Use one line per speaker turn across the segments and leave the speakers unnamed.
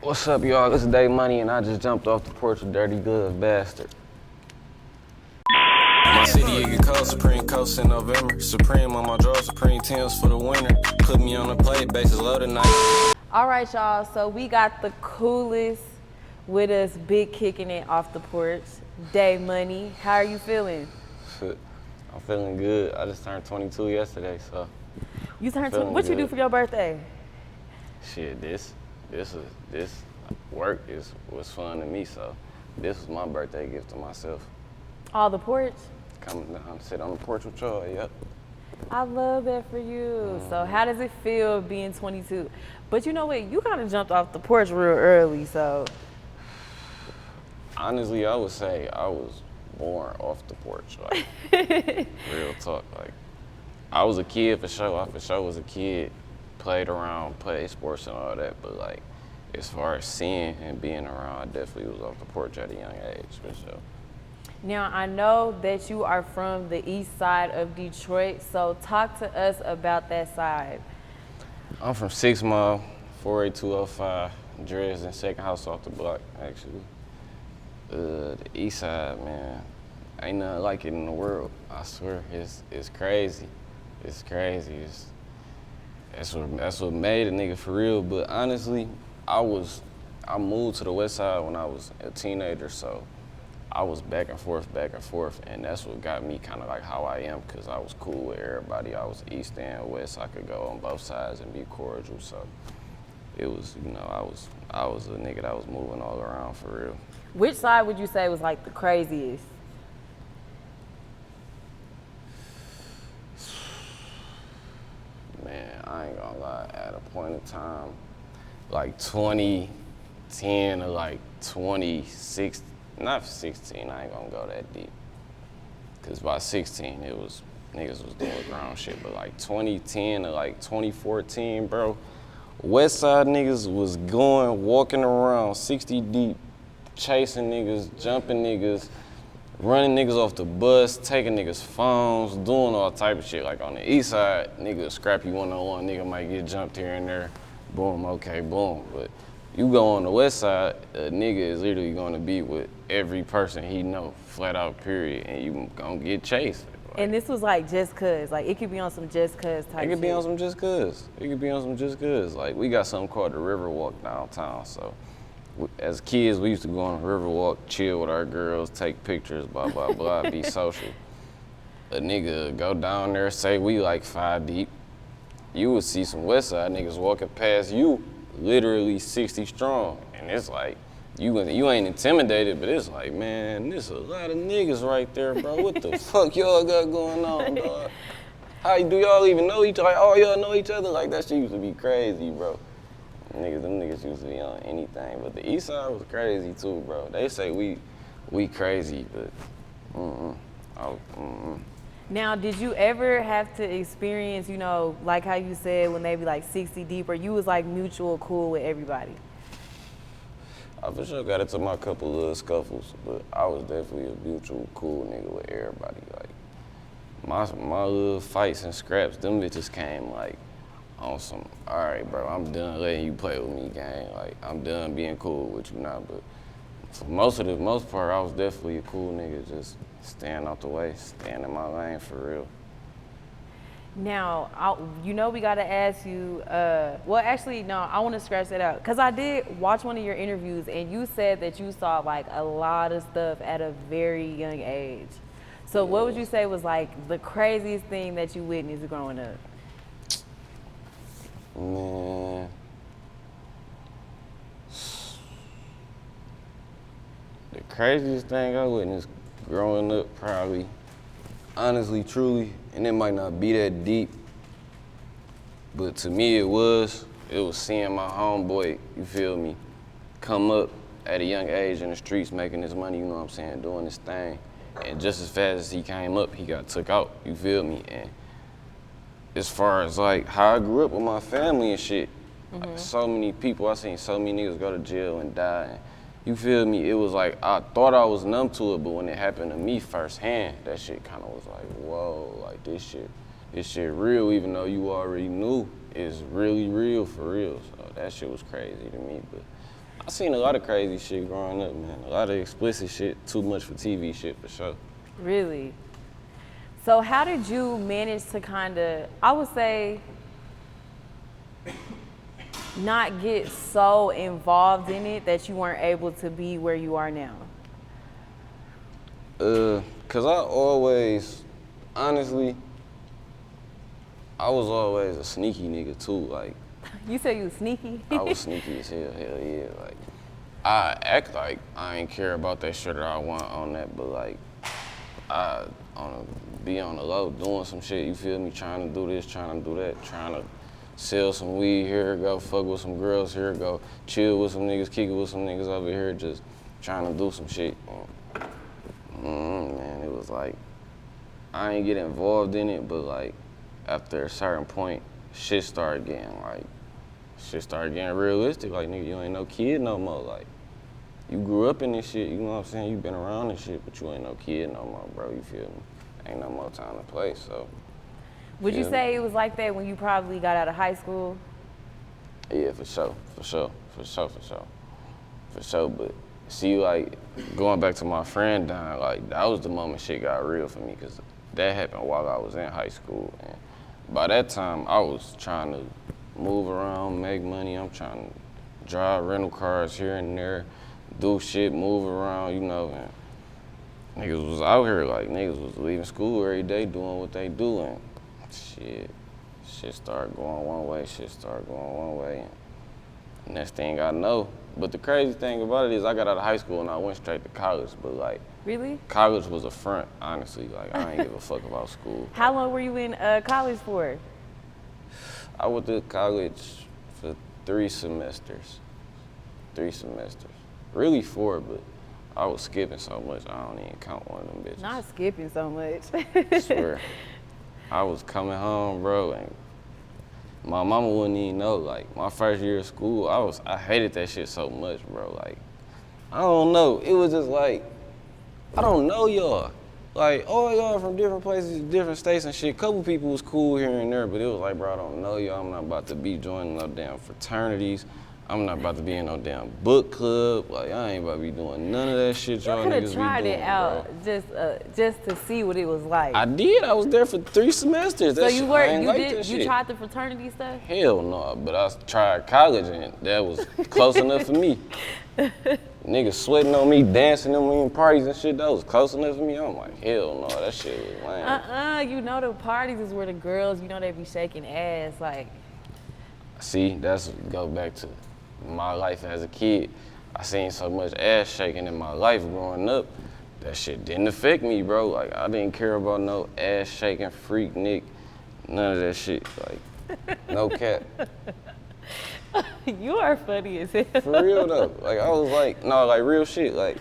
What's up, y'all? This is DaeMoney, and I just jumped off the porch with Dirty Glove Bastard.
My city, it get cold, Supreme Coast in November. Supreme on my drawers, Supreme Tims for the winter. Put me on the plate, bases low tonight.
All right, y'all, so we got the coolest with us, big kicking it off the porch, DaeMoney. How are you feeling?
I'm feeling good. I just turned 22 yesterday, so.
You turned 22, what you do for your birthday?
Shit, this work was fun to me, so this was my birthday gift to myself.
Oh, the porch?
Come down, sit on the porch with y'all, yep.
I love that for you. So how does it feel being 22? But you know what, you kind of jumped off the porch real early, so.
Honestly, I would say I was born off the porch, like, real talk. Like, I was a kid for sure. I for sure was a kid, played around, played sports and all that, but like, as far as seeing and being around, I definitely was off the porch at a young age, for sure.
Now, I know that you are from the east side of Detroit, so talk to us about that side.
I'm from 6 Mile, 48205, Dresden, second house off the block, actually. The east side, man, ain't nothing like it in the world. I swear, it's crazy. It's crazy. That's what made a nigga for real. But honestly, I moved to the west side when I was a teenager, so I was back and forth, and that's what got me kind of like how I am, because I was cool with everybody. I was east and west. I could go on both sides and be cordial. So it was, you know, I was a nigga that was moving all around for real.
Which side would you say was like the craziest?
Man, I ain't gonna lie, at a point in time, like 2010 or like 26, not 16, I ain't gonna go that deep. Cause by 16, niggas was doing ground shit, but like 2010 or like 2014, bro, West Side niggas was walking around 60 deep, chasing niggas, jumping niggas, running niggas off the bus, taking niggas' phones, doing all type of shit. Like on the east side, nigga scrap you one-on-one, nigga might get jumped here and there, boom, okay, boom. But you go on the west side, a nigga is literally gonna be with every person he know, flat out period, and you gonna get chased. Like,
And this was like just cuz, like it could be on some just cuz type shit.
It could be on some just cuz. It could be on some just cuz. Like we got something called the Riverwalk downtown, so as kids, we used to go on the Riverwalk, chill with our girls, take pictures, blah, blah, blah, be social. A nigga go down there, say we like 5 deep. You would see some West Side niggas walking past you, literally 60 strong. And it's like, you ain't intimidated, but it's like, man, there's a lot of niggas right there, bro. What the fuck y'all got going on, dog? Do y'all even know each other? Like, all y'all know each other? Like, that shit used to be crazy, bro. Them niggas used to be on anything, but the east side was crazy too, bro. They say we crazy, but
Now, did you ever have to experience, you know, like how you said when they be like 60 deep, or you was like mutual cool with everybody?
I for sure got into my couple little scuffles, but I was definitely a mutual cool nigga with everybody. Like my little fights and scraps, them bitches came like on some, all right, bro, I'm done letting you play with me, gang. Like, I'm done being cool with you now. But for the most part, I was definitely a cool nigga, just staying out the way, staying in my lane for real.
Now, you know we gotta ask you, well, actually, no, I wanna scratch that out. Cause I did watch one of your interviews and you said that you saw like a lot of stuff at a very young age. So what would you say was like the craziest thing that you witnessed growing up?
Man, the craziest thing I witnessed growing up, probably, honestly, truly, and it might not be that deep, but to me it was seeing my homeboy, you feel me, come up at a young age in the streets making his money, you know what I'm saying, doing his thing. And just as fast as he came up, he got took out, you feel me? And as far as like how I grew up with my family and shit, so many people, I seen so many niggas go to jail and die. And you feel me? It was like, I thought I was numb to it, but when it happened to me firsthand, that shit kind of was like, whoa, like this shit real, even though you already knew it's really real for real. So that shit was crazy to me. But I seen a lot of crazy shit growing up, man. A lot of explicit shit, too much for TV shit, for sure.
Really? So how did you manage to kind of, I would say, not get so involved in it that you weren't able to be where you are now?
Cause I always, honestly, I was always a sneaky nigga too. Like,
You said you was sneaky?
I was sneaky as hell, hell yeah. Like, I act like I ain't care about that shit or I want on that, but like, I be on the low doing some shit, you feel me? Trying to do this, trying to do that, trying to sell some weed here, go fuck with some girls here, go chill with some niggas, kick it with some niggas over here, just trying to do some shit. Man, it was like, I ain't get involved in it, but like, after a certain point, shit started getting realistic. Like, nigga, you ain't no kid no more. Like, you grew up in this shit, you know what I'm saying? You been around this shit, but you ain't no kid no more, bro, you feel me? Ain't no more time to play, so.
Would you say it was like that when you probably got out of high school?
Yeah, for sure. But see, like, going back to my friend dying, like, that was the moment shit got real for me, because that happened while I was in high school. And by that time, I was trying to move around, make money. I'm trying to drive rental cars here and there, do shit, move around, you know. And niggas was out here, like, niggas was leaving school every day doing what they do. And shit started going one way. And next thing I know, but the crazy thing about it is I got out of high school and I went straight to college, but like,
Really?
college was a front, honestly. Like, I ain't give a fuck about school.
How long were you in college for?
I went to college for 3 semesters. Really 4, but I was skipping so much, I don't even count one of them bitches.
Not skipping so much.
I swear. I was coming home, bro, and my mama wouldn't even know. Like, my first year of school, I hated that shit so much, bro. Like, I don't know. It was just like, I don't know y'all. Like, all y'all from different places, different states and shit. Couple people was cool here and there, but it was like, bro, I don't know y'all. I'm not about to be joining no damn fraternities. I'm not about to be in no damn book club. Like, I ain't about to be doing none of that shit y'all niggas be doing,
You could have tried it out just to see what it was like.
I did. I was there for 3 semesters.
So you tried the fraternity stuff?
Hell no, but I tried college and that was close enough for me. Niggas sweating on me, dancing on me in parties and shit, that was close enough for me. I'm like, hell no, that shit was lame.
You know the parties is where the girls, you know, they be shaking ass, like.
See, that's go back to my life as a kid. I seen so much ass shaking in my life growing up. That shit didn't affect me, bro. Like, I didn't care about no ass shaking, freak Nick, none of that shit. Like, no cap.
You are funny as hell.
For real though. Like, I was like, no, like real shit. Like,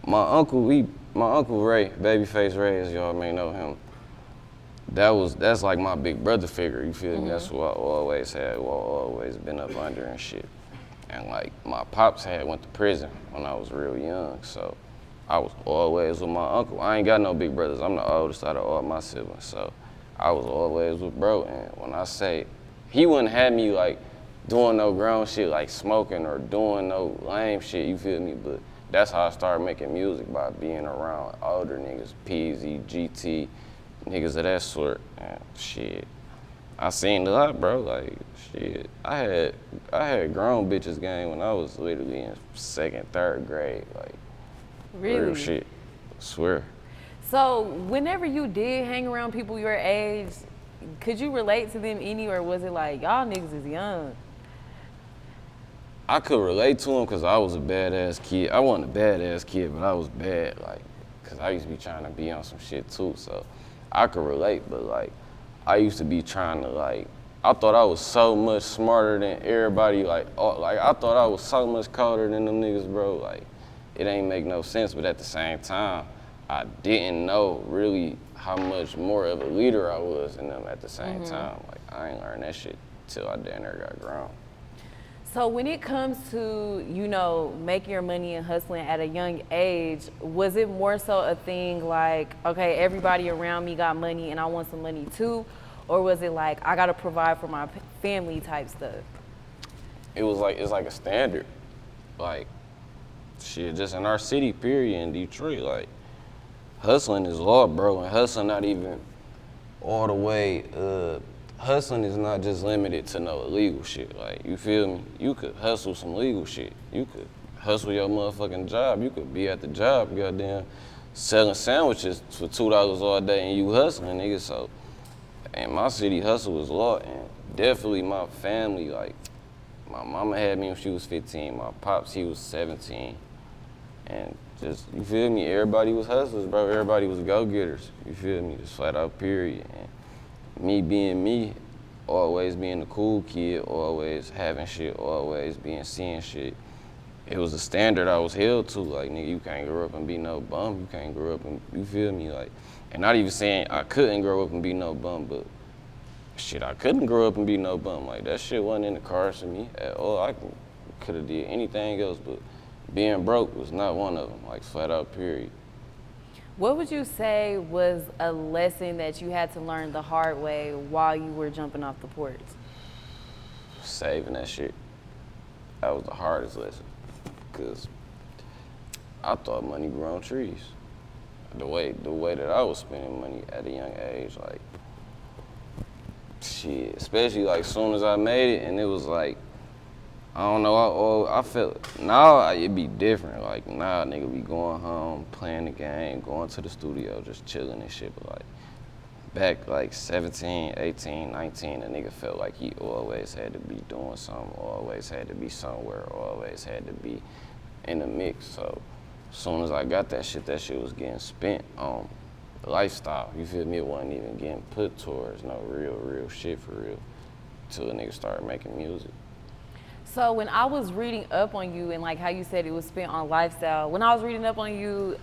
my uncle Ray, Babyface Ray, as y'all may know him, that's like my big brother figure, you feel me? That's who I always had, who I always been up under and shit. And like, my pops went to prison when I was real young, so I was always with my uncle. I ain't got no big brothers. I'm the oldest out of all my siblings, so I was always with bro. And when I say, he wouldn't have me like doing no grown shit like smoking or doing no lame shit, you feel me? But that's how I started making music, by being around older niggas, Peezy, GT, niggas of that sort. And shit, I seen a lot, bro. Like, shit, I had grown bitches game when I was literally in 2nd, 3rd grade. Like,
Really?
Real shit, I swear.
So whenever you did hang around people your age, could you relate to them any, or was it like, y'all niggas is young?
I could relate to him because I was a badass kid. I wasn't a badass kid, but I was bad, like, because I used to be trying to be on some shit too, so I could relate, but like, I used to be trying to like, I thought I was so much smarter than everybody, like I thought I was so much colder than them niggas, bro, like, it ain't make no sense, but at the same time, I didn't know really how much more of a leader I was than them at the same time. Like, I ain't learned that shit till I damn near got grown.
So when it comes to, you know, making your money and hustling at a young age, was it more so a thing like, okay, everybody around me got money and I want some money too? Or was it like, I gotta provide for my family type stuff?
It was like, it's like a standard. like, shit, just in our city, period, in Detroit, like, hustling is law, bro, and hustling not even all the way, hustling is not just limited to no illegal shit, like, you feel me? You could hustle some legal shit. You could hustle your motherfucking job. You could be at the job, goddamn, selling sandwiches for $2 all day and you hustling, nigga, so. And my city hustle was law, and definitely my family, like, my mama had me when she was 15, my pops, he was 17. And just, you feel me, everybody was hustlers, bro. Everybody was go-getters, you feel me, just flat out, period. And me being me, always being the cool kid, always having shit, always seeing shit, it was a standard I was held to. Like, nigga, you can't grow up and be no bum. You can't grow up and, you feel me? Like, and not even saying I couldn't grow up and be no bum, but shit, I couldn't grow up and be no bum. Like, that shit wasn't in the cards for me at all. I could have did anything else, but being broke was not one of them, like, flat out, period.
What would you say was a lesson that you had to learn the hard way while you were jumping off the porch?
Saving that shit. That was the hardest lesson, because I thought money grew on trees. The way that I was spending money at a young age, like, shit, especially like soon as I made it, and it was like, I don't know, I felt, now it'd be different. Like, now nigga be going home, playing the game, going to the studio, just chilling and shit, but like, back like 17, 18, 19, a nigga felt like he always had to be doing something, always had to be somewhere, always had to be in the mix, so. As soon as I got that shit was getting spent on lifestyle. You feel me? It wasn't even getting put towards no real shit for real until a nigga started making music.
So when I was reading up on you and like how you said it was spent on lifestyle, when I was reading up on you,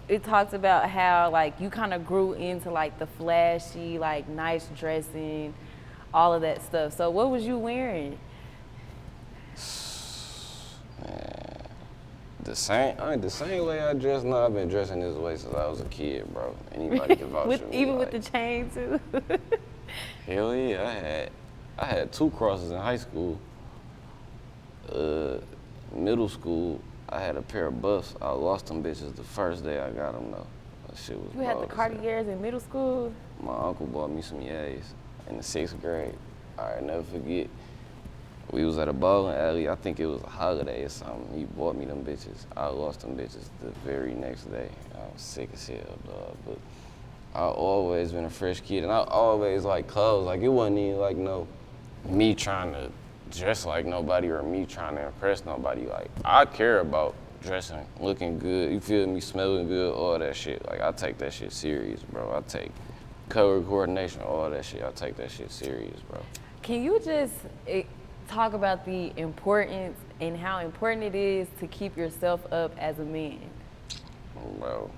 it talks about how like you kind of grew into like the flashy, like nice dressing, all of that stuff. So what was you wearing?
Man. The same way I dress now, I've been dressing this way since I was a kid, bro. Anybody can vouch for me.
Even
like,
with the chain too?
Hell yeah, I had 2 crosses in high school. Middle school, I had a pair of buffs. I lost them bitches the first day I got them though. That shit was
You had the Cartiers in middle school?
My uncle bought me some yays in the 6th grade. I'll never forget. We was at a bowling alley, I think it was a holiday or something. He bought me them bitches. I lost them bitches the very next day. I was sick as hell, dog. But I always been a fresh kid, and I always liked clothes. Like, it wasn't even like no me trying to dress like nobody or me trying to impress nobody. Like, I care about dressing, looking good, you feel me, smelling good, all that shit. Like, I take that shit serious, bro. I take color coordination, all that shit. I take that shit serious, bro.
Can you just talk about the importance and how important it is to keep yourself up as a man?
Bro,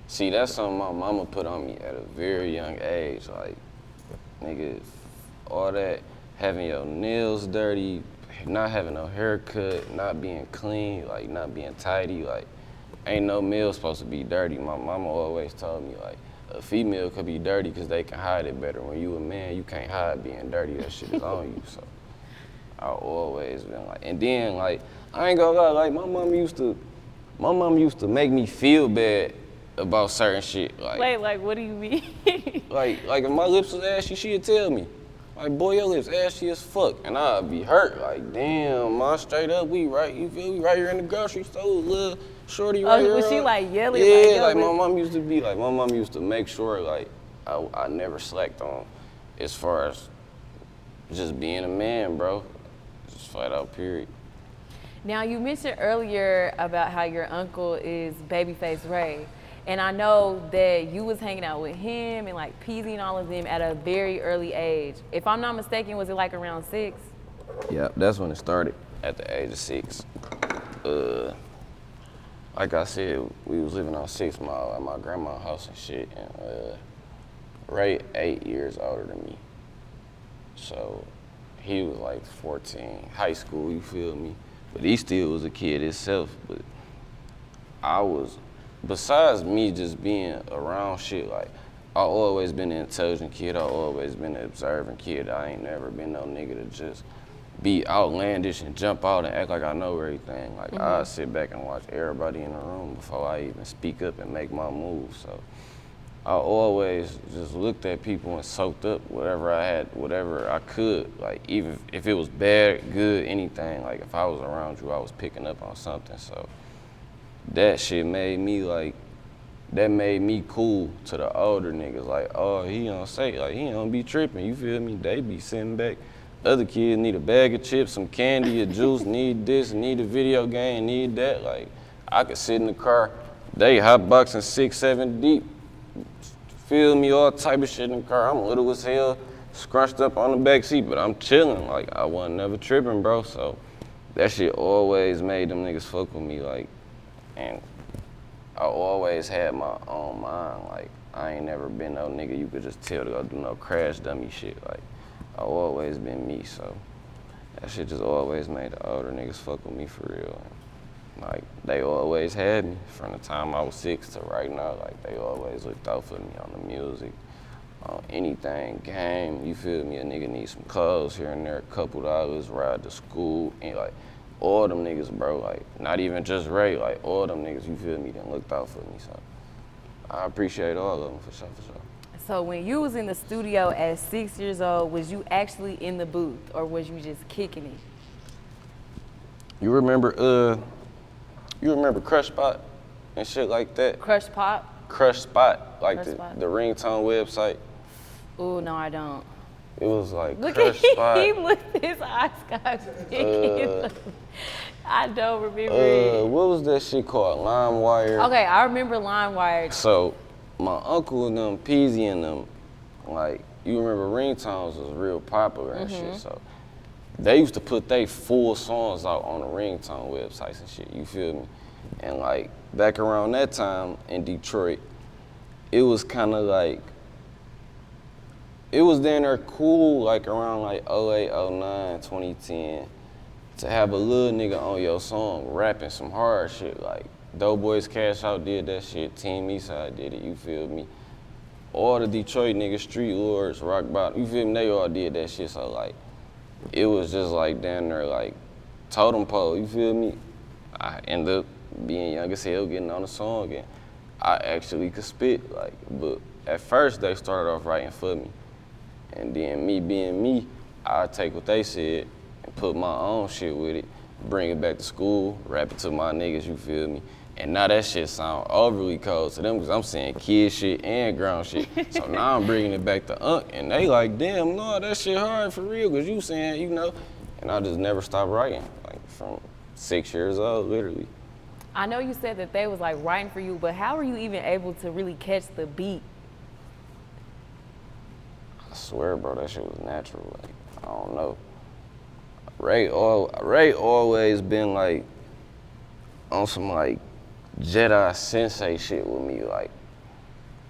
see, that's something my mama put on me at a very young age. Like, nigga, all that, having your nails dirty, not having no haircut, not being clean, like, not being tidy, like, ain't no male supposed to be dirty. My mama always told me, like, a female could be dirty because they can hide it better. When you a man, you can't hide being dirty. That shit is on you, so. I always been like, and then like, I ain't gonna lie, like my mom used to make me feel bad about certain shit. Like,
wait, like what do you mean?
like if my lips was ashy, she'd tell me, like, boy, your lips ashy as fuck, and I'd be hurt. Like, damn, ma, straight up, you feel me, right here in the grocery store, little shorty right here.
Was she like yelling?
Yeah, like my mom used to be like, my mom used to make sure like I never slacked on as far as just being a man, bro. Just flat out, period.
Now, you mentioned earlier about how your uncle is Babyface Ray. And I know that you was hanging out with him and like Peezy and all of them at a very early age. If I'm not mistaken, was it like around 6?
Yeah, that's when it started, at the age of 6. Like I said, we was living on 6 Mile at my grandma's house and shit. And Ray 8 years older than me. So he was like 14, high school, you feel me? But he still was a kid himself. But I was, besides me just being around shit, like, I always been an intelligent kid. I always been an observant kid. I ain't never been no nigga to just be outlandish and jump out and act like I know everything. Like I sit back and watch everybody in the room before I even speak up and make my move. So I always just looked at people and soaked up whatever I had, whatever I could. Like even if it was bad, good, anything. Like if I was around you, I was picking up on something. So that shit made me like, that made me cool to the older niggas. Like, oh, he don't say, like, he don't be tripping, you feel me? They be sitting back. Other kids need a bag of chips, some candy, a juice, need this, need a video game, need that. Like, I could sit in the car, they hotboxing 6, 7 deep, feel me, all type of shit in the car. I'm little as hell, scrunched up on the back seat, but I'm chilling. Like, I wasn't never tripping, bro. So that shit always made them niggas fuck with me, like, and I always had my own mind. Like, I ain't never been no nigga you could just tell to go do no crash dummy shit. Like, I always been me, so that shit just always made the older niggas fuck with me for real. And, like, they always had me from the time I was 6 to right now. Like, they always looked out for me on the music, on anything, game, you feel me? A nigga need some clothes here and there, a couple dollars, ride to school, and like, all them niggas, bro, like, not even just Ray, like, all them niggas, you feel me, done looked out for me, so I appreciate all of them, for sure, for sure.
So when you was in the studio at 6 years old, was you actually in the booth, or was you just kicking it?
You remember Crush Spot and shit like that?
Crush Pop?
Crush Spot, like
Crush Spot.
the ringtone website.
Ooh, no, I don't.
It was like
Look
Crush
at
Spot.
he looked his eyes got big. I don't remember it.
What was that shit called? LimeWire.
Okay, I remember LimeWire.
So my uncle and them, Peezy and them, like, you remember ringtones was real popular and shit, so they used to put their full songs out on the ringtone websites and shit, you feel me? And like, back around that time in Detroit, it was kind of like, it was down there cool, like around like 08, 09, 2010, to have a little nigga on your song rapping some hard shit. Like, Doughboys Cash Out did that shit, Team Eastside did it, you feel me? All the Detroit niggas, Street Lords, Rock Bottom, you feel me? They all did that shit, so like, it was just like down there like totem pole, you feel me? I ended up being young as hell, getting on the song, and I actually could spit, like, but at first they started off writing for me. And then me being me, I'd take what they said and put my own shit with it, bring it back to school, rap it to my niggas, you feel me? And now that shit sound overly cold to them because I'm saying kid shit and grown shit. So now I'm bringing it back to Unc, and they like, damn, no, that shit hard for real because you saying, you know, and I just never stopped writing, like from 6 years old, literally.
I know you said that they was like writing for you, but how were you even able to really catch the beat?
I swear, bro, that shit was natural. Like, I don't know. Ray always been like on some like Jedi Sensei shit with me, like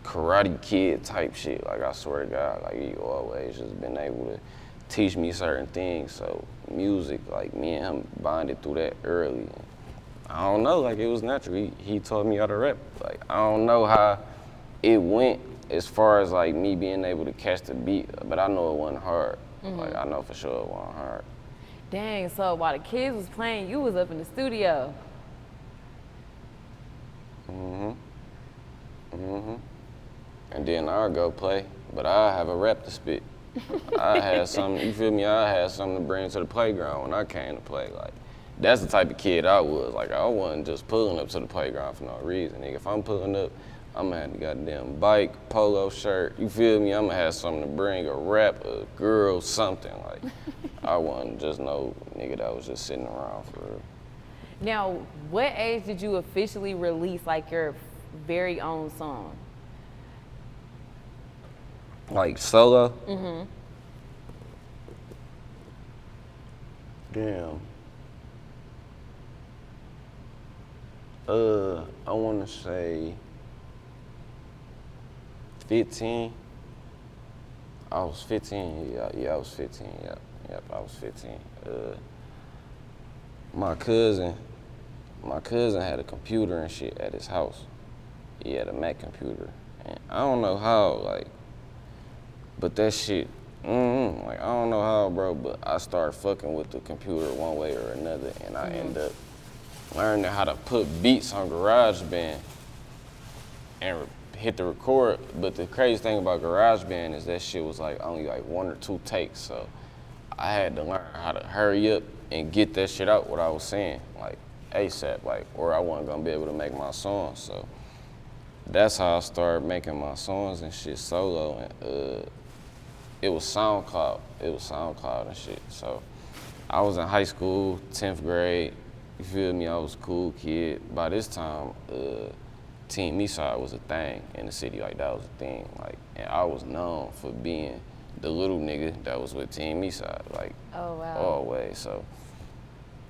Karate Kid type shit. Like, I swear to God, like, he always just been able to teach me certain things. So music, like, me and him bonded through that early. I don't know, like, it was natural. He taught me how to rap. Like, I don't know how it went as far as like me being able to catch the beat, but I know it wasn't hard. Like, I know for sure it wasn't hard.
Dang, so while the kids was playing, you was up in the studio.
And then I'll go play, but I have a rap to spit. I had something, you feel me? I had something to bring to the playground when I came to play. Like, that's the type of kid I was. Like, I wasn't just pulling up to the playground for no reason. Nigga, if I'm pulling up, I'm gonna have the goddamn bike, polo shirt, you feel me? I'm gonna have something to bring, a rap, a girl, something. Like, I wasn't just no nigga that was just sitting around for real.
Now, what age did you officially release like your very own song?
Like solo? Damn. I wanna say 15. I was 15, yeah, I was 15, yep, I was 15. My cousin had a computer and shit at his house. He had a Mac computer. And I don't know how, like, but that shit Like, I don't know how, bro, but I started fucking with the computer one way or another, and I end up learning how to put beats on GarageBand and hit the record. But the crazy thing about GarageBand is that shit was like only like 1 or 2 takes, so I had to learn how to hurry up and get that shit out, what I was saying, like ASAP, like, or I wasn't gonna be able to make my songs. So that's how I started making my songs and shit solo, and it was SoundCloud and shit. So I was in high school, 10th grade, you feel me, I was a cool kid. By this time, Team Eastside was a thing in the city, like that was a thing. Like, and I was known for being the little nigga that was with Team Eastside, like,
Oh, wow.
always, so.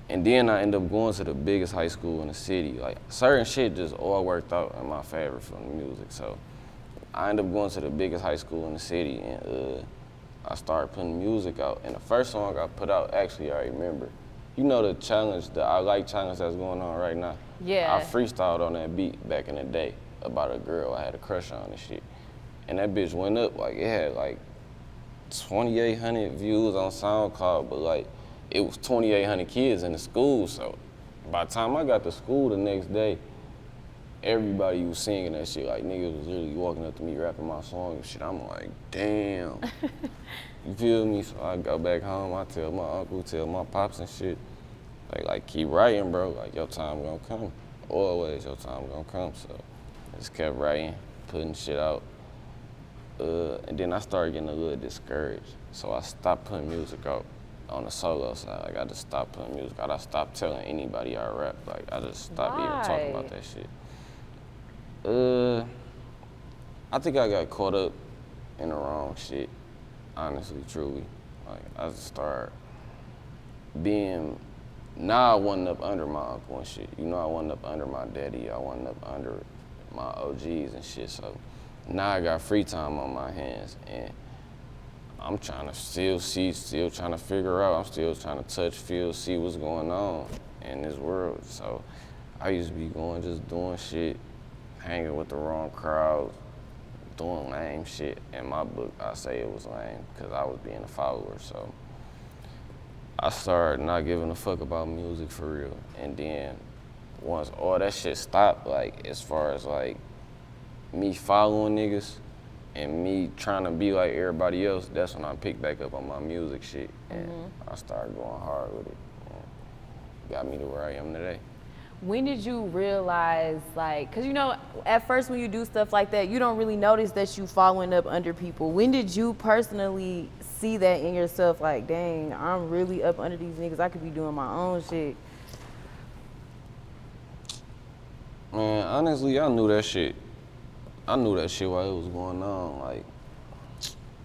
And then I ended up going to the biggest high school in the city. Like, certain shit just all worked out in my favor from the music, so. I ended up going to the biggest high school in the city, and I started putting music out. And the first song I put out, actually, I remember. You know the challenge, the I Like challenge that's going on right now?
Yeah.
I freestyled on that beat back in the day about a girl I had a crush on and shit. And that bitch went up, like, it had like 2,800 views on SoundCloud, but like, it was 2,800 kids in the school, so by the time I got to school the next day, everybody was singing that shit. Like, niggas was literally walking up to me rapping my song and shit. I'm like, damn. You feel me? So I go back home, I tell my uncle, tell my pops and shit, like keep writing, bro. Like, your time gonna come. Always your time gonna come. So I just kept writing, putting shit out. And then I started getting a little discouraged. So I stopped putting music out on the solo side. Like, I just stopped putting music out. I stopped telling anybody I rap. Like, I just stopped even talking about that shit. I think I got caught up in the wrong shit, honestly, truly. Like, I just started being, now I wasn't up under my uncle and shit. You know, I wasn't up under my daddy. I wasn't up under my OGs and shit. So now I got free time on my hands, and I'm trying to still trying to figure out. I'm still trying to touch, feel, see what's going on in this world. So I used to be going, just doing shit, hanging with the wrong crowd, doing lame shit. In my book, I say it was lame because I was being a follower. So I started not giving a fuck about music for real. And then once all that shit stopped, like, as far as like me following niggas and me trying to be like everybody else, that's when I picked back up on my music shit. And I started going hard with it. And got me to where I am today.
When did you realize, like, because you know, at first when you do stuff like that, you don't really notice that you following up under people. When did you personally see that in yourself, like, dang, I'm really up under these niggas, I could be doing my own shit?
Man, honestly, I knew that shit. I knew that shit while it was going on, like,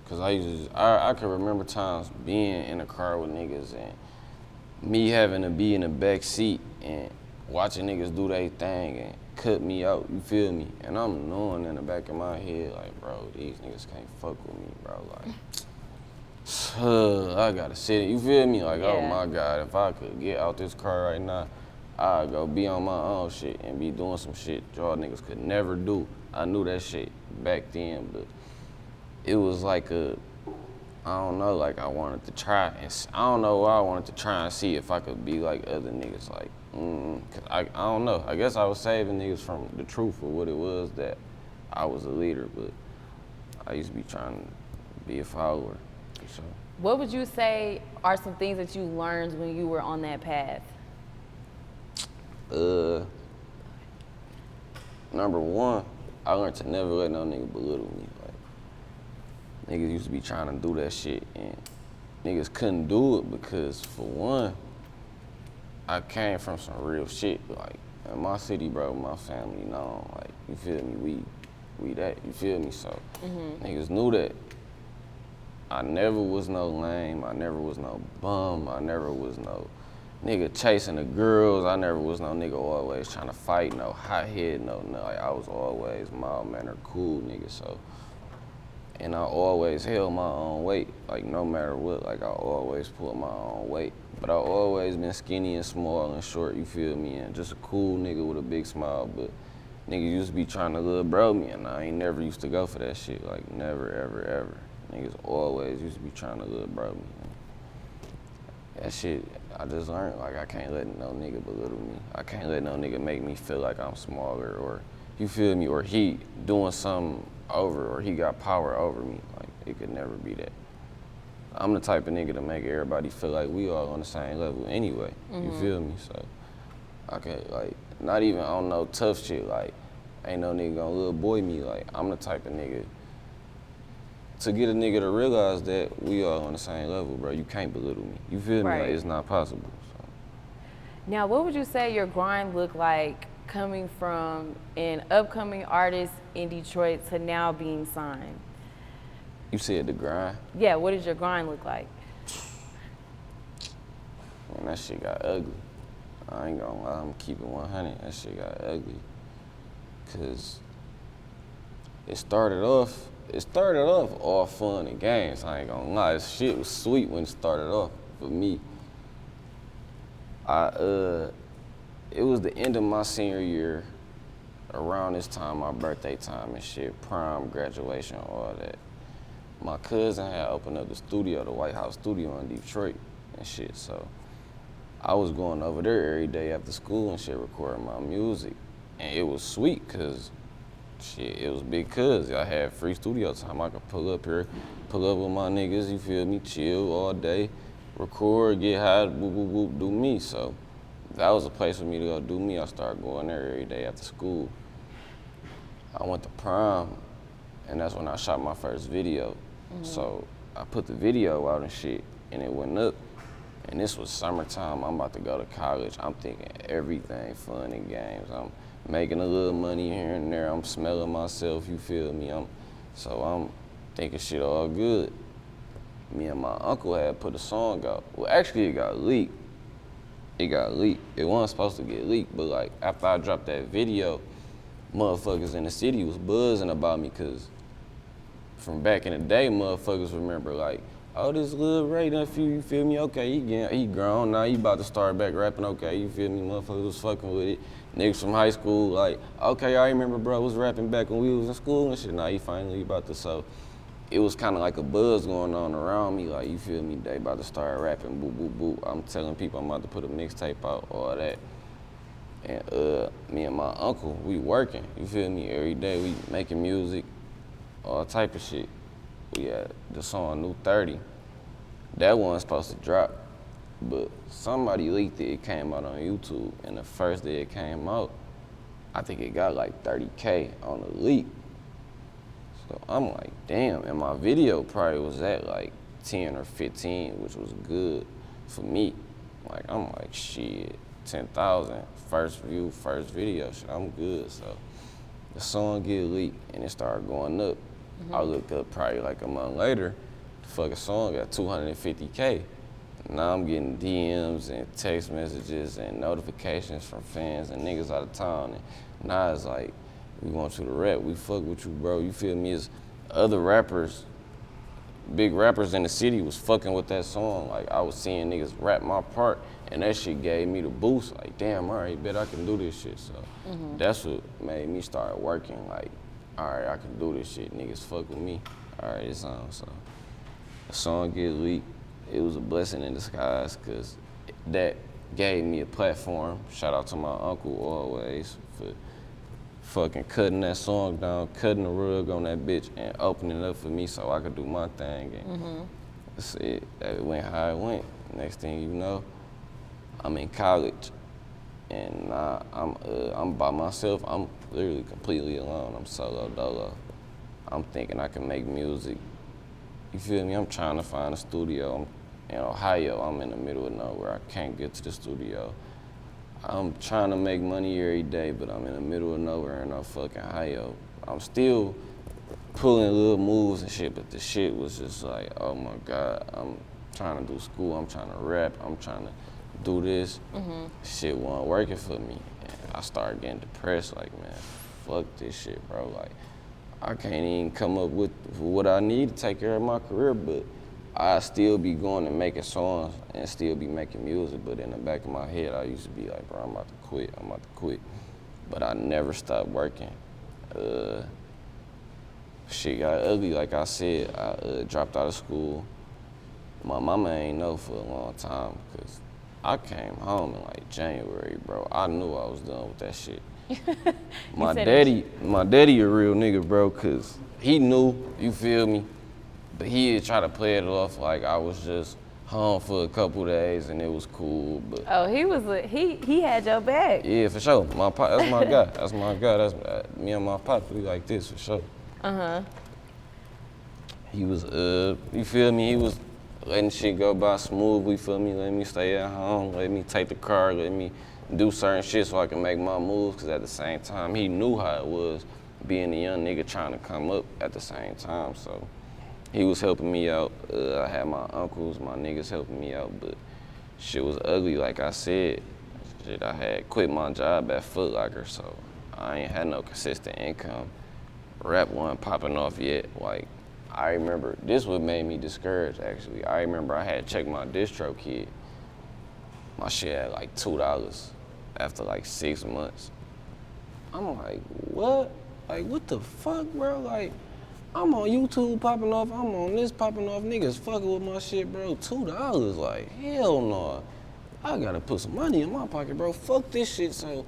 cause I could remember times being in a car with niggas and me having to be in the back seat and watching niggas do their thing and cut me out, you feel me? And I'm knowing in the back of my head, like, bro, these niggas can't fuck with me, bro. Like, I gotta sit, you feel me? Like, oh my God, if I could get out this car right now, I'd go be on my own shit and be doing some shit y'all niggas could never do. I knew that shit back then, but it was like I don't know, like I wanted to try, and I don't know why I wanted to try and see if I could be like other niggas, like, cause I don't know. I guess I was saving niggas from the truth of what it was that I was a leader, but I used to be trying to be a follower, for sure.
What would you say are some things that you learned when you were on that path?
Number one, I learned to never let no nigga belittle me. Like, niggas used to be trying to do that shit, and niggas couldn't do it because, for one, I came from some real shit. Like, in my city, bro, my family known, like, you feel me, we that, you feel me? So, niggas knew that. I never was no lame, I never was no bum, I never was no nigga chasing the girls, I never was no nigga always trying to fight, no hot head, no, like, I was always mild mannered, cool nigga, so. And I always held my own weight, like, no matter what, like, I always pulled my own weight. But I always been skinny and small and short, you feel me, and just a cool nigga with a big smile, but niggas used to be trying to little bro me, and I ain't never used to go for that shit, like, never, ever, ever. Niggas always used to be trying to little bro me. That shit, I just learned, like, I can't let no nigga belittle me. I can't let no nigga make me feel like I'm smaller, or, you feel me, or he doing something over, or he got power over me. Like, it could never be that. I'm the type of nigga to make everybody feel like we all on the same level anyway. You feel me? So, okay, like, not even on no tough shit, like, ain't no nigga gonna little boy me. Like, I'm the type of nigga to get a nigga to realize that we all on the same level, bro. You can't belittle me. You feel me? Like, it's not possible. So.
Now, what would you say your grind looked like coming from an upcoming artist in Detroit to now being signed?
You said the grind?
Yeah, what does your grind look like?
Man, that shit got ugly. I ain't gonna lie, I'm keeping 100. That shit got ugly. Cause it started off all fun and games. I ain't gonna lie, this shit was sweet when it started off for me. It was the end of my senior year, around this time, my birthday time and shit, prom, graduation, all that. My cousin had opened up the studio, the White House studio in Detroit and shit, so I was going over there every day after school and shit, recording my music. And it was sweet, cause shit, it was big cuz I had free studio time. I could pull up here, pull up with my niggas, you feel me, chill all day, record, get high, whoop, whoop, whoop, do me. So that was a place for me to go do me. I started going there every day after school. I went to prom, and that's when I shot my first video. So I put the video out and shit, and it went up. And this was summertime, I'm about to go to college. I'm thinking everything fun and games. I'm making a little money here and there. I'm smelling myself, you feel me? So I'm thinking shit all good. Me and my uncle had put a song out. Well, actually it got leaked. It got leaked. It wasn't supposed to get leaked, but like after I dropped that video, motherfuckers in the city was buzzing about me, cause from back in the day, motherfuckers remember like, oh, this little Ray nephew, you feel me? Okay, he grown, now he about to start back rapping, okay, you feel me? Motherfuckers was fucking with it. Niggas from high school, like, okay, I remember bro was rapping back when we was in school and shit. Now he finally about to, so it was kind of like a buzz going on around me, like, you feel me? They about to start rapping, boop, boop, boop. I'm telling people I'm about to put a mixtape out, all that. And me and my uncle, we working, you feel me? Every day we making music, all type of shit. We had the song New 30. That wasn't supposed to drop, but somebody leaked it. It came out on YouTube, and the first day it came out, I think it got like 30K on the leak. So I'm like, damn, and my video probably was at like 10 or 15, which was good for me. Like, I'm like, shit, 10,000, first view, first video, shit, I'm good. So the song get leaked, and it started going up. I looked up probably like a month later, the fucking song got 250K. Now I'm getting DMs and text messages and notifications from fans and niggas out of town. And now it's like, we want you to rap, we fuck with you, bro. You feel me? As other rappers, big rappers in the city was fucking with that song. Like, I was seeing niggas rap my part, and that shit gave me the boost. Like, damn, all right, bet I can do this shit. So that's what made me start working. Like, all right, I can do this shit. Niggas fuck with me. All right, it's on. So the song get leaked. It was a blessing in disguise, because that gave me a platform. Shout out to my uncle always for fucking cutting that song down, cutting the rug on that bitch, and opening it up for me so I could do my thing. And that's it. That went how it went. Next thing you know, I'm in college, and I'm by myself. I'm literally completely alone. I'm solo dolo. I'm thinking I can make music. You feel me? I'm trying to find a studio. I'm in Ohio. I'm in the middle of nowhere. I can't get to the studio. I'm trying to make money every day, but I'm in the middle of nowhere in no fucking Ohio. I'm still pulling little moves and shit, but the shit was just like, oh my God, I'm trying to do school, I'm trying to rap, I'm trying to do this. Shit wasn't working for me. And I started getting depressed, like, man, fuck this shit, bro. Like, I can't even come up with what I need to take care of my career, but I still be going and making songs and still be making music, but in the back of my head, I used to be like, bro, I'm about to quit. But I never stopped working. shit got ugly. Like I said, I dropped out of school. My mama ain't know for a long time because I came home in like January, bro. I knew I was done with that shit. my daddy a real nigga, bro, cause he knew, you feel me? But he try to play it off like I was just home for a couple days and it was cool. But
oh, he had your back.
yeah, for sure. My pop, that's my guy. That's my guy. That's me and my pop. We like this for sure. He was, you feel me? He was letting shit go by smooth. You feel me? Letting me stay at home. Letting me take the car. Letting me do certain shit so I can make my moves. Cause at the same time, he knew how it was being a young nigga trying to come up at the same time. So he was helping me out. I had my uncles, my niggas helping me out, but shit was ugly, like I said. Shit, I had quit my job at Foot Locker, so I ain't had no consistent income. Rap wasn't popping off yet. Like, I remember, this what made me discouraged, actually. I remember I had checked my distro kit. My shit had like $2 after like 6 months. I'm like, what? Like, what the fuck, bro? Like, I'm on YouTube popping off, I'm on this popping off, niggas fucking with my shit, bro. $2, like, hell no. I gotta put some money in my pocket, bro. Fuck this shit. So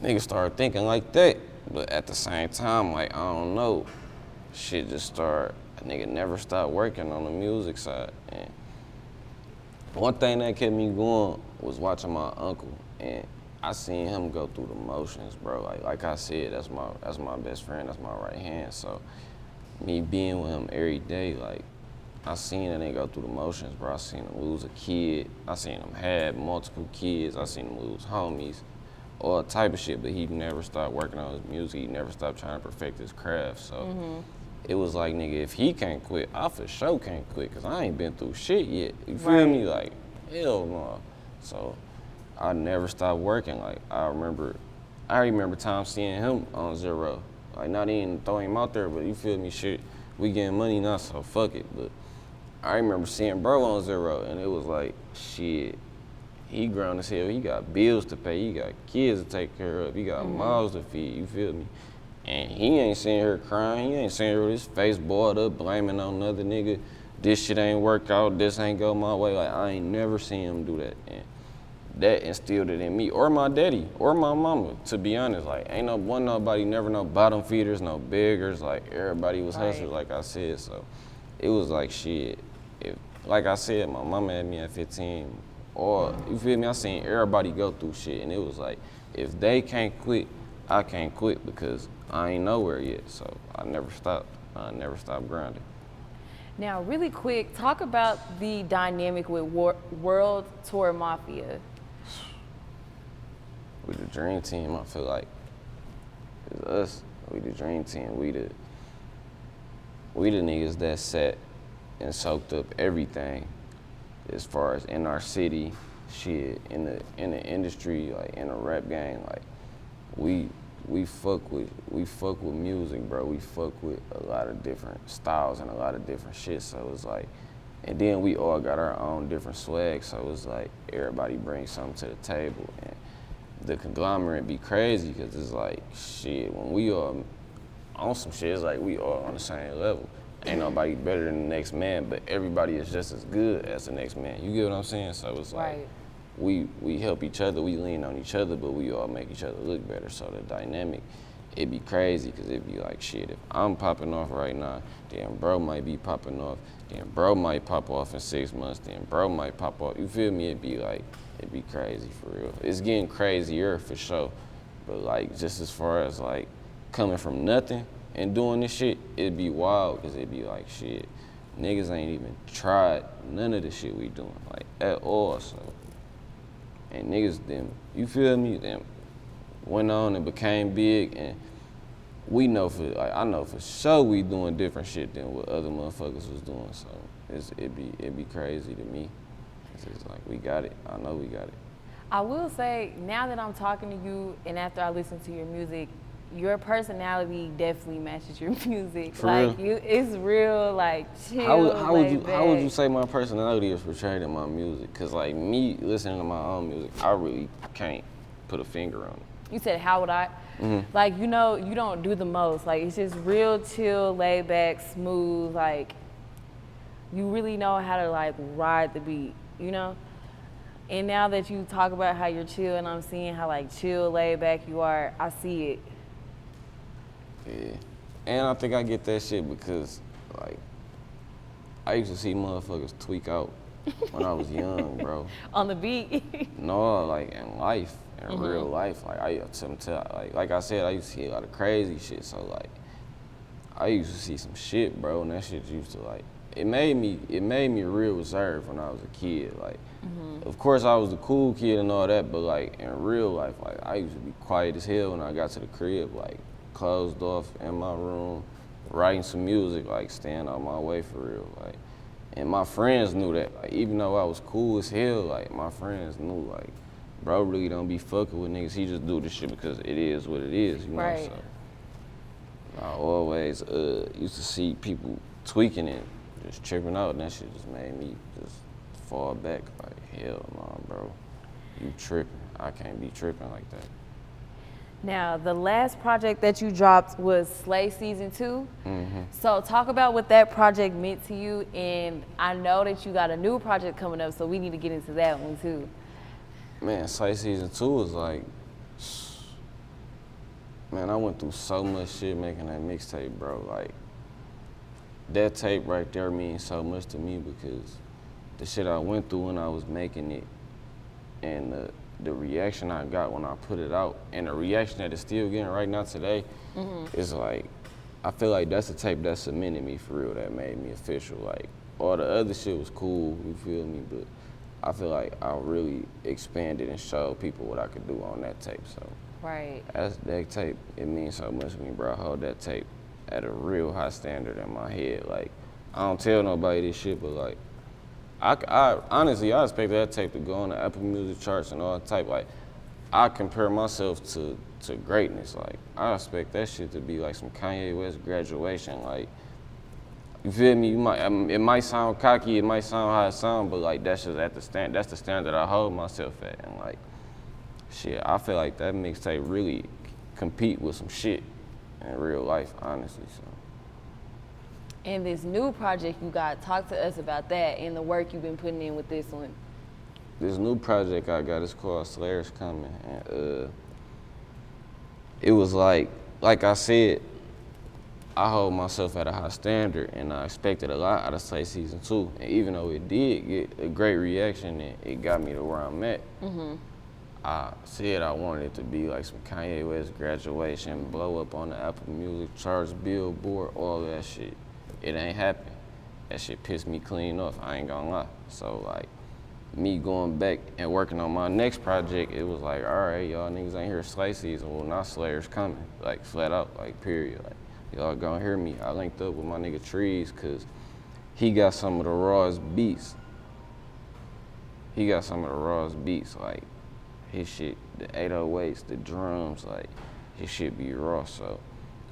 niggas started thinking like that. But at the same time, like, I don't know. Shit just started, a nigga never stopped working on the music side. And one thing that kept me going was watching my uncle. And I seen him go through the motions, bro. Like I said, that's my best friend, that's my right hand. So me being with him every day, like, I seen that nigga go through the motions, bro. I seen him lose a kid. I seen him have multiple kids. I seen him lose homies, all type of shit, but he never stopped working on his music. He never stopped trying to perfect his craft. So it was like, nigga, if he can't quit, I for sure can't quit, because I ain't been through shit yet. You feel me? Like, hell no. So I never stopped working. Like, I remember times seeing him on zero. Like, not even throwing him out there, but you feel me, shit, we getting money now, so fuck it. But I remember seeing bro on zero, and it was like, shit, he grown as hell. He got bills to pay, he got kids to take care of, he got mouths to feed, you feel me? And he ain't seen her crying, he ain't seen her with his face boiled up, blaming on another nigga. This shit ain't work out, this ain't go my way. Like, I ain't never seen him do that. And that instilled it in me, or my daddy, or my mama, to be honest. Like, ain't nobody, never no bottom feeders, no beggars. Like, everybody was hustlers, like I said. So it was like, shit, like I said, my mama had me at 15, or, you feel me, I seen everybody go through shit, and it was like, if they can't quit, I can't quit, because I ain't nowhere yet. So I never stopped grinding.
Now, really quick, talk about the dynamic with World Tour Mafia.
We the dream team, I feel like. It's us. We the dream team. We the niggas that sat and soaked up everything as far as in our city, shit, in the industry, like in the rap game. Like, we fuck with music, bro. We fuck with a lot of different styles and a lot of different shit. So it's like, and then we all got our own different swag. So it's like everybody brings something to the table. And the conglomerate be crazy, because it's like, shit, when we all on some shit, it's like we all on the same level. Ain't nobody better than the next man, but everybody is just as good as the next man. You get what I'm saying? So it's like, we help each other, we lean on each other, but we all make each other look better. So the dynamic, it be crazy, because it be like, shit, if I'm popping off right now, then bro might be popping off, then bro might pop off in 6 months, then bro might pop off. You feel me? It be like, it be crazy for real. It's getting crazier for sure, but like, just as far as like coming from nothing and doing this shit, it'd be wild, because it'd be like, shit, niggas ain't even tried none of the shit we doing, like, at all. So, and niggas, them, you feel me, them went on and became big, and we know I know for sure we doing different shit than what other motherfuckers was doing. So it'd be crazy to me. It's like, we got it. I know we got it.
I will say, now that I'm talking to you and after I listen to your music, your personality definitely matches your music.
For
like
real?
It's real, like, chill.
How would you say my personality is portrayed in my music? Cause like, me listening to my own music, I really can't put a finger on it.
You said, how would I? Like, you know, you don't do the most. Like, it's just real chill, laid back, smooth. Like, you really know how to, like, ride the beat, you know? And now that you talk about how you're chill and I'm seeing how, like, chill, laid back you are, I see it.
Yeah. And I think I get that shit because, like, I used to see motherfuckers tweak out when I was young, bro.
On the beat.
No, like in life, in real life. Like like I said, I used to see a lot of crazy shit. So like, I used to see some shit, bro, and that shit used to like, it made me real reserved when I was a kid. Like, of course I was the cool kid and all that, but like in real life, like I used to be quiet as hell when I got to the crib, like closed off in my room, writing some music, like staying out my way for real, like. And my friends knew that, like, even though I was cool as hell, like, my friends knew, like, bro really don't be fucking with niggas. He just do this shit because it is what it is, you know?
Right.
So I always used to see people tweaking and just tripping out, and that shit just made me just fall back. Like, hell no, bro. You tripping. I can't be tripping like that.
Now, the last project that you dropped was Slay Season 2. So talk about what that project meant to you, and I know that you got a new project coming up, so we need to get into that one too.
Man, Slay Season 2 was like, man, I went through so much shit making that mixtape, bro. Like, that tape right there means so much to me because the shit I went through when I was making it and the reaction I got when I put it out and the reaction that it's still getting right now today is like, I feel like that's the tape that cemented me for real, that made me official. Like, all the other shit was cool, you feel me, but I feel like I really expanded and showed people what I could do on that tape, so.
Right.
That tape, it means so much to me, bro. I hold that tape at a real high standard in my head. Like, I don't tell nobody this shit, but like, I honestly, I expect that tape to go on the Apple Music charts and all that type. Like, I compare myself to greatness. Like, I expect that shit to be like some Kanye West Graduation. Like, you feel me? It might sound cocky, it might sound how it sound, but like that's just that's the standard I hold myself at. And like, shit, I feel like that mixtape really compete with some shit in real life, honestly. So.
And this new project you got, talk to us about that and the work you've been putting in with this one.
This new project I got is called Slayers Coming, and it was like I said, I hold myself at a high standard, and I expected a lot out of Slay Season 2. And even though it did get a great reaction and it got me to where I'm at, I said I wanted it to be like some Kanye West Graduation, blow up on the Apple Music charts, Billboard, all that shit. It ain't happened. That shit pissed me clean off, I ain't gonna lie. So like, me going back and working on my next project, it was like, all right, y'all niggas ain't hear Slay Season, well now Slayers Coming, like flat out, like period. Like, y'all gonna hear me. I linked up with my nigga Trees, cause he got some of the rawest beats. Like his shit, the 808s, the drums, like his shit be raw, so.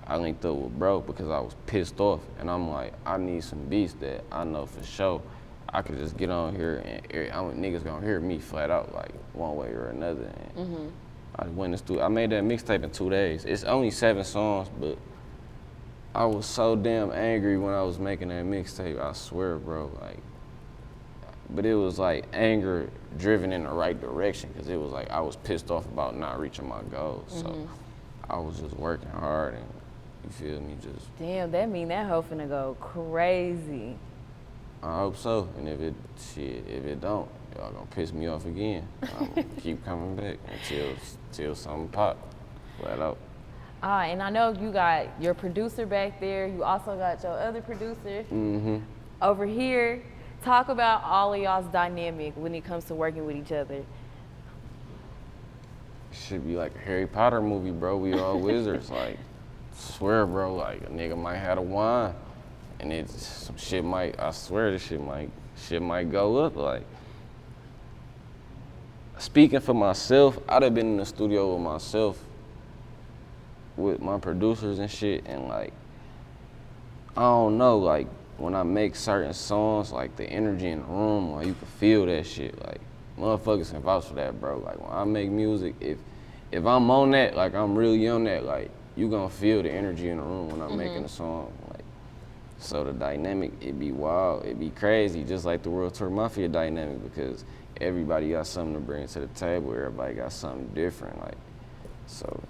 I linked up with bro because I was pissed off, and I'm like, I need some beats that I know for sure I could just get on here and niggas gonna hear me flat out, like one way or another. And I went in the studio. I made that mixtape in 2 days. It's only 7 songs, but I was so damn angry when I was making that mixtape. I swear, bro. Like, but it was like anger driven in the right direction, because it was like I was pissed off about not reaching my goals. So I was just working hard and. You feel me? Just
damn, that mean that hoe finna go crazy.
I hope so. And if it don't, y'all gonna piss me off again. I'm gonna keep coming back until something pop. Flat out.
And I know you got your producer back there. You also got your other producer over here. Talk about all of y'all's dynamic when it comes to working with each other.
Should be like a Harry Potter movie, bro. We all wizards, like. Swear, bro, like a nigga might have a wand, and some shit might. I swear, this shit might go up. Like, speaking for myself, I'd have been in the studio with myself, with my producers and shit, and like, I don't know, like when I make certain songs, like the energy in the room, like you can feel that shit. Like, motherfuckers can vouch for that, bro. Like when I make music, if if I'm on that, like I'm really on that, like you gonna feel the energy in the room when I'm making a song. Like, so the dynamic, it be wild, it be crazy, just like the World Tour Mafia dynamic, because everybody got something to bring to the table. Everybody got something different, like, so.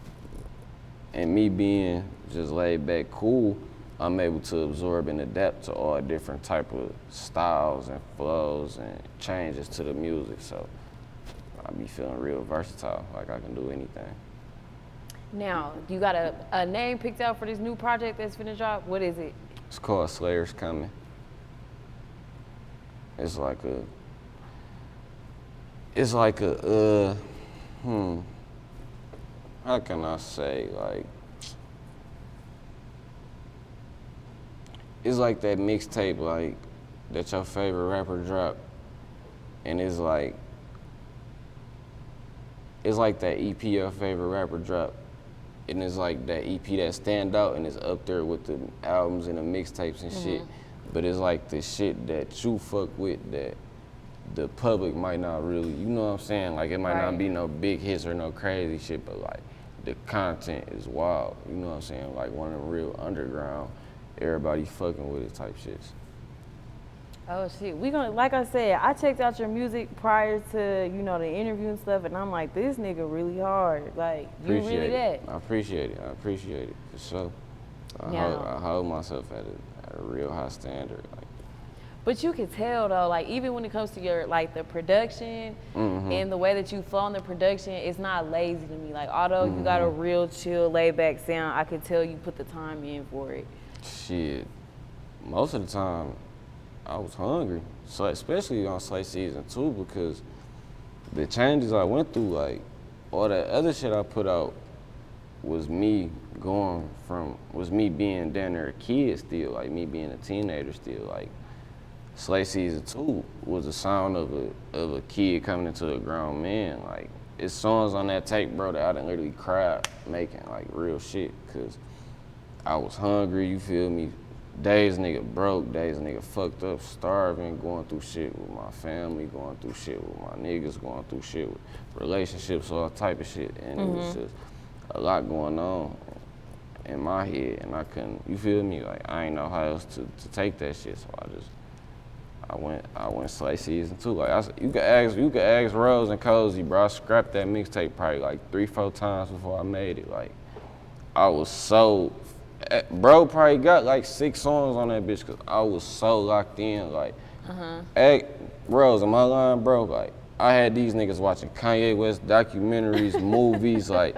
And me being just laid back, cool, I'm able to absorb and adapt to all different type of styles and flows and changes to the music. So I be feeling real versatile, like I can do anything.
Now, you got a name picked out for this new project that's finna drop? What is it?
It's called Slayer's Coming. It's like a, how can I say, like, it's like that mixtape, like, that your favorite rapper dropped, and it's like that EP your favorite rapper dropped, and it's like that EP that stand out and it's up there with the albums and the mixtapes and shit, but it's like the shit that you fuck with that the public might not really, you know what I'm saying? Like, it might not be no big hits or no crazy shit, but like, the content is wild, you know what I'm saying? Like one of them real underground, everybody fucking with it type shits.
Oh shit, we gonna, like I said, I checked out your music prior to, you know, the interview and stuff, and I'm like, this nigga really hard. Like, you really that.
I appreciate it, for sure. I hold myself at a real high standard. Like.
But you can tell though, like even when it comes to your, like the production and the way that you flow in the production, it's not lazy to me. Like although you got a real chill, laid back sound, I could tell you put the time in for it.
Shit, most of the time, I was hungry. So especially on Slay Season 2, because the changes I went through, like all that other shit I put out was me being down there a kid still, like me being a teenager still. Like Slay Season 2 was the sound of a kid coming into a grown man. Like it's songs on that tape, bro, that I done literally cried making, like real shit, cause I was hungry, you feel me? Days nigga broke, days nigga fucked up, starving, going through shit with my family, going through shit with my niggas, going through shit with relationships, all type of shit. And it was just a lot going on in my head, and I couldn't, you feel me? Like I ain't know how else to take that shit, so I went Slay Season 2. Like you could ask Rose and Cozy, bro. I scrapped that mixtape probably like 3-4 times before I made it. Like I was so, bro probably got like 6 songs on that bitch because I was so locked in. Like, hey, Rose, am I lying, bro? Like I had these niggas watching Kanye West documentaries, movies, like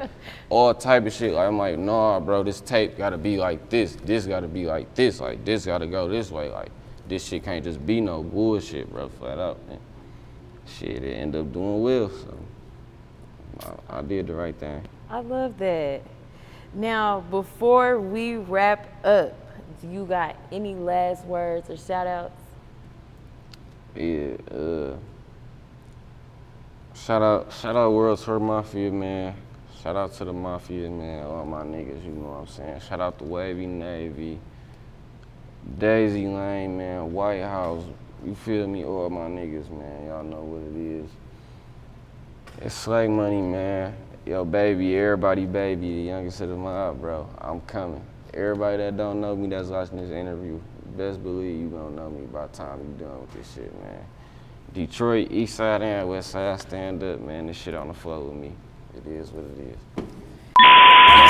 all type of shit. Like I'm like, nah, bro, this tape gotta be like this gotta be like this gotta go this way. Like this shit can't just be no bullshit, bro, flat out. And shit, it ended up doing well, so I did the right thing.
I love that. Now, before we wrap up, do you got any last words or shout outs?
Yeah, shout out World Tour Mafia, man. Shout out to the Mafia, man, all my niggas, you know what I'm saying. Shout out to Wavy Navy, Daisy Lane, man, White House, you feel me, all my niggas, man, y'all know what it is. It's Slay Money, man. Yo, baby, everybody, baby, the youngest of the mob, bro, I'm coming. Everybody that don't know me that's watching this interview, best believe you gonna know me by the time you done with this shit, man. Detroit, Eastside and Westside, stand up, man, this shit on the floor with me. It is what it is.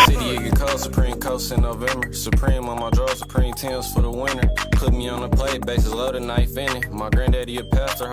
City, it get cold, Supreme Coast in November. Supreme on my drawers, Supreme Tims for the winter. Put me on the plate, bases loaded, knife in it. My granddaddy a pastor,